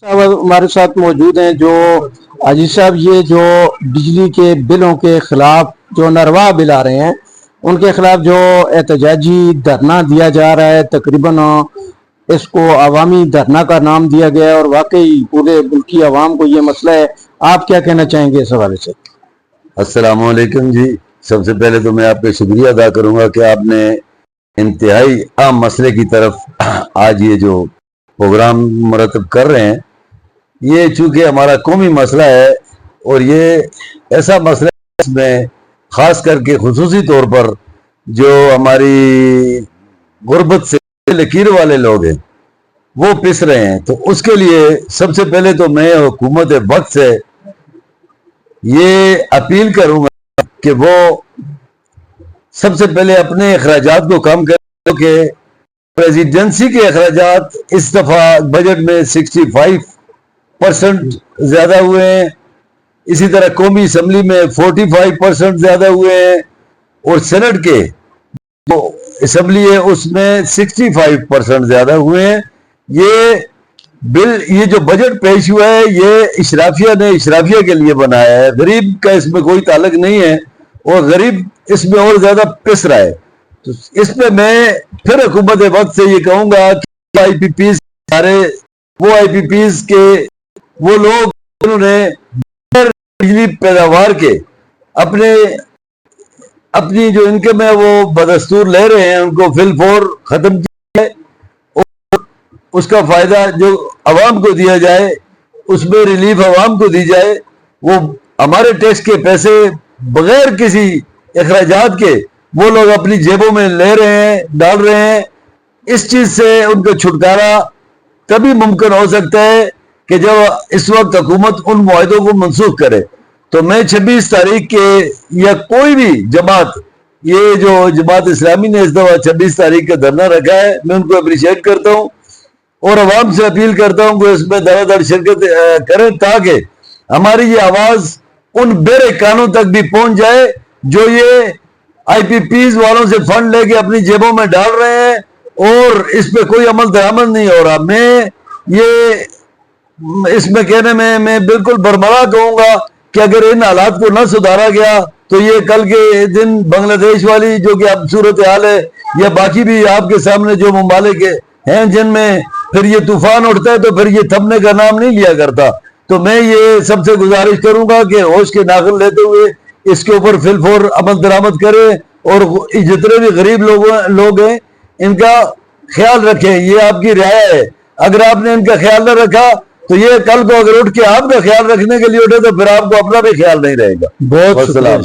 साहब हमारे साथ मौजूद हैं जो अजीज साहब ये जो बिजली के बिलों के खिलाफ जो नरवा बिल आ रहे हैं उनके खिलाफ जो एहतजाजी धरना दिया जा रहा है, तकरीबन इसको अवामी धरना का नाम दिया गया है और वाकई पूरे मुल्की अवाम को ये मसला है। आप क्या कहना चाहेंगे इस हवाले से? अस्सलाम वालेकुम जी। सबसे पहले तो मैं आपका शुक्रिया अदा करूंगा कि आपने इंतहाई अहम मसले की तरफ आज ये जो प्रोग्राम मुरतब कर रहे हैं, ये चूँकि हमारा कौमी मसला है और ये ऐसा मसला है इसमें ख़ास करके खुसूसी तौर पर जो हमारी गुर्बत से लकीर वाले लोग हैं वो पिस रहे हैं। तो उसके लिए सबसे पहले तो मैं हुकूमत वक्त से ये अपील करूंगा कि वो सबसे पहले अपने अखराजात को कम करें कि प्रेसिडेंसी के अखराजात इस दफ़ा बजट में 65% ज़्यादा हुए हैं, इसी तरह कौमी असम्बली में 45% ज़्यादा हुए हैं और सेनेट के जो असम्बली है उसमें 65% ज़्यादा हुए हैं। ये जो बजट पेश हुआ है ये इशराफिया ने इशराफिया के लिए बनाया है, गरीब का इसमें कोई ताल्लुक नहीं है और गरीब इसमें और ज़्यादा पिस रहा है। तो इसमें मैं फिर हुकूमत वक्त से ये कहूँगा कि IPPs सारे वो IPPs के वो लोग उन्होंने बिजली पैदावार के अपनी जो इनकम है वो बदस्तूर ले रहे हैं, उनको फिलफोर खत्म किया है और उसका फायदा जो अवाम को दिया जाए, उसमें रिलीफ अवाम को दी जाए। वो हमारे टैक्स के पैसे बगैर किसी अखराजात के वो लोग अपनी जेबों में ले रहे हैं, डाल रहे हैं। इस चीज से उनको छुटकारा तभी मुमकिन हो सकता है कि जब इस वक्त हुकूमत उन मुआहदों को मनसूख करे। तो मैं 26 तारीख के या कोई भी जमात, ये जो जमात इस्लामी ने इस दफा 26 तारीख का धरना रखा है, मैं उनको अप्रिशिएट करता हूँ और अवाम से अपील करता हूँ कि इसमें धड़ाधड़ शिरकत करें ताकि हमारी ये आवाज उन बेरे कानों तक भी पहुंच जाए जो ये IPPs वालों से फंड लेके अपनी जेबों में डाल रहे हैं और इस पे कोई अमल दरामद नहीं हो रहा। मैं ये इसमें कहने में मैं बिल्कुल बरमला कहूंगा कि अगर इन हालात को न सुधारा गया तो ये कल के दिन बांग्लादेश वाली जो कि अब सूरत हाल है या बाकी भी आपके सामने जो ममालिक हैं जिनमें फिर ये तूफान उठता है तो फिर ये थमने का नाम नहीं लिया करता। तो मैं ये सबसे गुजारिश करूंगा कि होश के नाखुन लेते हुए इसके ऊपर फिलफोर अमल दरामद करें और जितने भी गरीब लोग हैं इनका ख्याल रखें। ये आपकी राय है, अगर आपने इनका ख्याल न रखा तो ये कल को अगर उठ के आपका ख्याल रखने के लिए उठे तो फिर आपको अपना भी ख्याल नहीं रहेगा। बहुत सलाम।